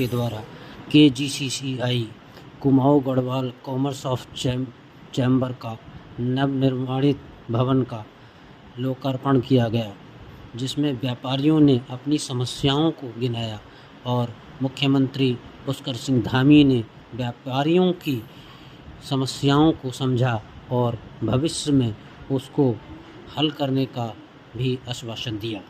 के द्वारा KGCCI Kumaon Garhwal commerce of chamber का नवनिर्माणित भवन का लोकार्पण किया गया, जिसमें व्यापारियों ने अपनी समस्याओं को गिनाया और मुख्यमंत्री पुष्कर सिंह धामी ने व्यापारियों की समस्याओं को समझा और भविष्य में उसको हल करने का भी आश्वासन दिया।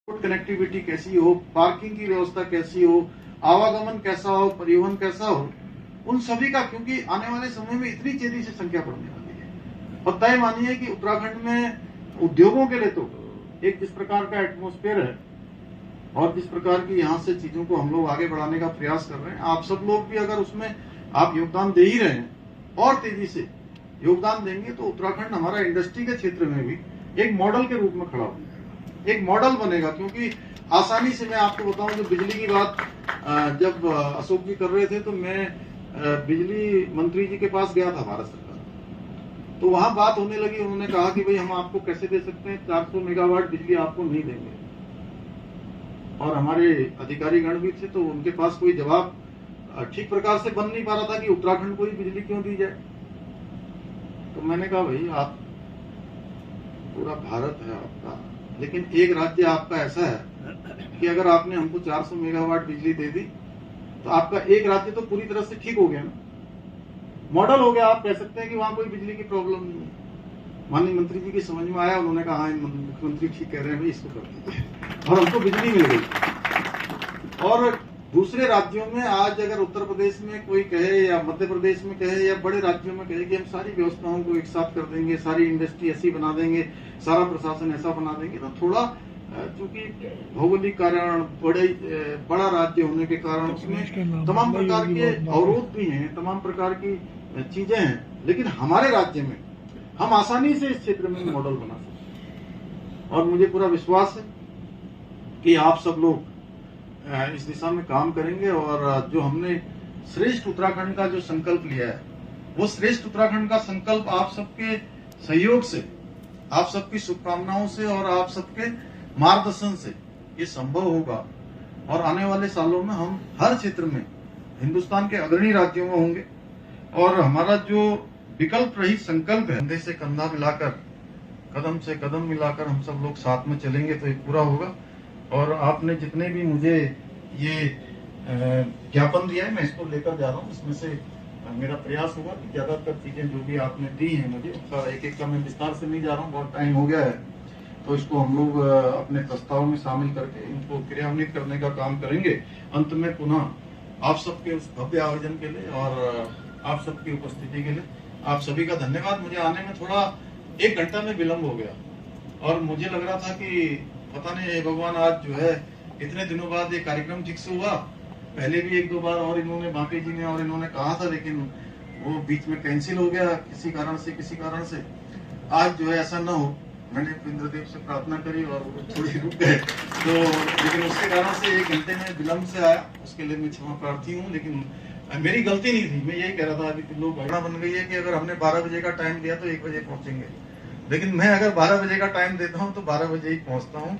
कनेक्टिविटी कैसी हो, पार्किंग की व्यवस्था कैसी हो, आवागमन कैसा हो, परिवहन कैसा हो, उन सभी का, क्योंकि आने वाले समय में इतनी तेजी से संख्या बढ़ने वाली है। और तय मानिए कि उत्तराखंड में उद्योगों के लिए तो एक जिस प्रकार का एटमॉस्फेयर है और जिस प्रकार की यहाँ से चीजों को हम लोग आगे बढ़ाने का प्रयास कर रहे हैं, आप सब लोग भी अगर उसमें आप योगदान दे ही रहे हैं और तेजी से योगदान देंगे तो उत्तराखंड हमारा इंडस्ट्री के क्षेत्र में भी एक मॉडल के रूप में खड़ा होगा, एक मॉडल बनेगा। क्योंकि आसानी से मैं आपको बताऊं, जो बिजली की बात जब अशोक जी कर रहे थे तो मैं बिजली मंत्री जी के पास गया था भारत सरकार, तो वहां बात होने लगी। उन्होंने कहा कि भाई हम आपको कैसे दे सकते हैं, 400 मेगावाट बिजली आपको नहीं देंगे। और हमारे अधिकारी गण भी थे, तो उनके पास कोई जवाब ठीक प्रकार से बन नहीं पा रहा था कि उत्तराखंड को ही बिजली क्यों दी जाए। तो मैंने कहा भाई, आप पूरा भारत है आपका, लेकिन एक राज्य आपका ऐसा है कि अगर आपने हमको 400 मेगावाट बिजली दे दी तो आपका एक राज्य तो पूरी तरह से ठीक हो गया ना, मॉडल हो गया। आप कह सकते हैं कि वहां कोई बिजली की प्रॉब्लम नहीं है। माननीय मंत्री जी की समझ में आया, उन्होंने कहा हाँ मुख्यमंत्री ठीक कह रहे हैं भाई, इसको कर दीजिए, और हमको बिजली मिल गई। और दूसरे राज्यों में आज अगर उत्तर प्रदेश में कोई कहे या मध्य प्रदेश में कहे या बड़े राज्यों में कहे कि हम सारी व्यवस्थाओं को एक साथ कर देंगे, सारी इंडस्ट्री ऐसी बना देंगे, सारा प्रशासन ऐसा बना देंगे, तो थोड़ा चूंकि भौगोलिक कारण बड़ा राज्य होने के कारण उसमें तमाम प्रकार के अवरोध भी हैं, तमाम प्रकार की चीजें हैं। लेकिन हमारे राज्य में हम आसानी से इस क्षेत्र में मॉडल बना सकते हैं और मुझे पूरा विश्वास है कि आप सब लोग इस दिशा में काम करेंगे। और जो हमने श्रेष्ठ उत्तराखंड का जो संकल्प लिया है, वो श्रेष्ठ उत्तराखंड का संकल्प आप सबके सहयोग से, आप सबकी शुभकामनाओं से और आप सबके मार्गदर्शन से ये संभव होगा। और आने वाले सालों में हम हर क्षेत्र में हिंदुस्तान के अग्रणी राज्यों में होंगे। और हमारा जो विकल्प रहित संकल्प है, कंधे से कंधा मिलाकर, कदम से कदम मिलाकर हम सब लोग साथ में चलेंगे तो ये पूरा होगा। और आपने जितने भी मुझे ये ज्ञापन दिया है, मैं इसको लेकर जा रहा हूँ। इसमें से मेरा प्रयास होगा कि ज्यादातर चीजें जो भी आपने दी हैं मुझे, उसका एक एक का मैं विस्तार से नहीं जा रहा हूँ, बहुत टाइम हो गया है, तो इसको हम लोग अपने प्रस्ताव में शामिल करके इनको क्रियान्वित करने का काम करेंगे। अंत में पुनः आप सबके उस भव्य आयोजन के लिए और आप सबकी उपस्थिति के लिए आप सभी का धन्यवाद। मुझे आने में थोड़ा 1 घंटा में विलम्ब हो गया और मुझे लग रहा था कि पता नहीं भगवान आज जो है इतने दिनों बाद ये कार्यक्रम ठीक से हुआ। पहले भी 1-2 बार और इन्होंने, बापी जी ने और इन्होंने कहा था, लेकिन वो बीच में कैंसिल हो गया किसी कारण से। आज जो है ऐसा ना हो, मैंने इंद्रदेव से प्रार्थना करी और वो थोड़ी रुक गए, तो लेकिन उसके कारण से 1 घंटे में विलम्ब से आया, उसके लिए मैं क्षमा प्रार्थी हूँ। लेकिन मेरी गलती नहीं थी, मैं यही कह रहा था अभी लोग घटना बन गई है कि अगर हमने 12 बजे का टाइम दिया तो 1 बजे पहुंचेंगे, लेकिन मैं अगर 12 बजे का टाइम देता हूं तो 12 बजे ही पहुंचता हूं।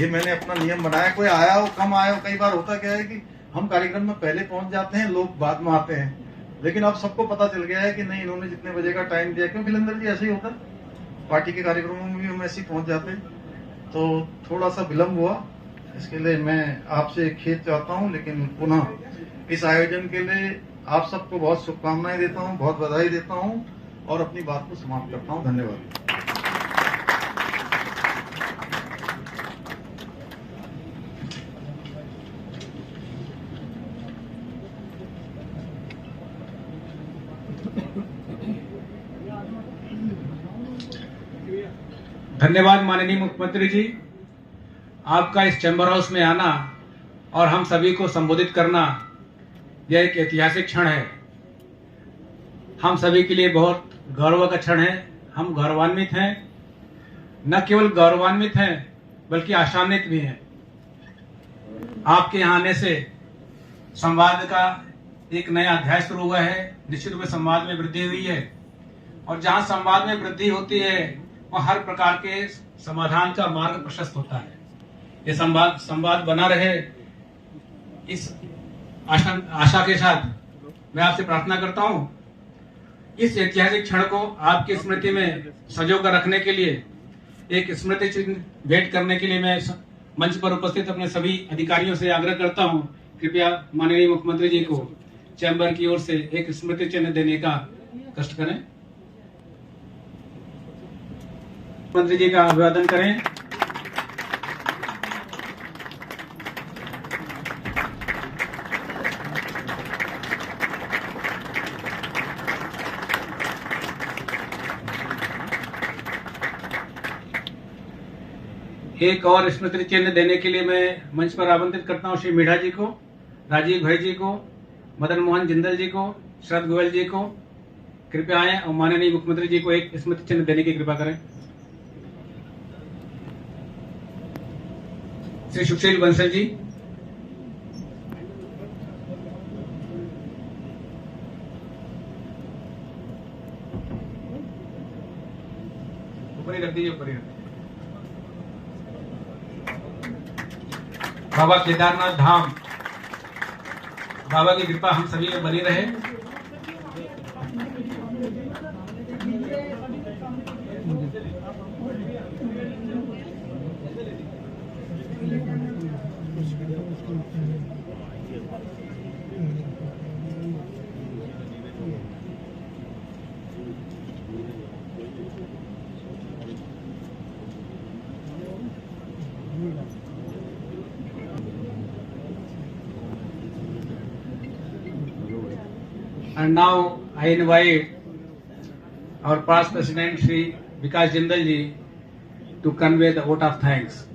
ये मैंने अपना नियम बनाया। कोई आया हो, कम आया हो, कई बार होता क्या है कि हम कार्यक्रम में पहले पहुंच जाते हैं, लोग बाद में आते हैं, लेकिन अब सबको पता चल गया है कि नहीं, इन्होंने जितने बजे का टाइम दिया, क्यों बिलेंद्र जी ऐसे ही होता है, पार्टी के कार्यक्रमों में भी हम ऐसे ही पहुंच जाते हैं, तो थोड़ा सा विलम्ब हुआ। इसके लिए मैं आपसे खेद चाहता हूँ, लेकिन पुनः इस आयोजन के लिए आप सबको बहुत शुभकामनाएं देता हूँ, बहुत बधाई देता हूँ और अपनी बात को समाप्त करता हूँ। धन्यवाद। धन्यवाद माननीय मुख्यमंत्री जी, आपका इस चैम्बर हाउस में आना और हम सभी को संबोधित करना, यह एक ऐतिहासिक क्षण है। हम सभी के लिए बहुत गौरव का क्षण है। हम गौरवान्वित हैं, न केवल गौरवान्वित हैं बल्कि आशान्वित भी हैं। आपके यहाँ आने से संवाद का एक नया अध्याय शुरू हुआ है। निश्चित रूप से संवाद में वृद्धि हुई है और जहाँ संवाद में वृद्धि होती है वहाँ हर प्रकार के समाधान का मार्ग प्रशस्त होता है। ये संवाद बना रहे, इस आशा के साथ मैं आपसे प्रार्थना करता हूं, इस ऐतिहासिक क्षण को आपकी स्मृति में संजो कर रखने के लिए एक स्मृति चिन्ह भेंट करने के लिए मैं मंच पर उपस्थित अपने सभी अधिकारियों से आग्रह करता हूं, कृपया माननीय मुख्यमंत्री जी को चैम्बर की ओर से एक स्मृति चिन्ह देने का कष्ट करें। मुख्यमंत्री जी का अभिवादन करें। एक और स्मृति चिन्ह देने के लिए मैं मंच पर आमंत्रित करता हूं श्री मीणा जी को, राजीव भाई जी को, मदन मोहन जिंदल जी को, शरद गोयल जी को। कृपया आए और माननीय मुख्यमंत्री जी को एक स्मृति चिन्ह देने की कृपा करें। श्री सुशील बंसल जी, ऊपर ही रख दीजिए, ऊपर ही रख दीजिए। बाबा केदारनाथ धाम, बाबा की कृपा हम सभी में बनी रहे। And now I invite our past President Shri Vikas Jindal ji to convey the vote of thanks.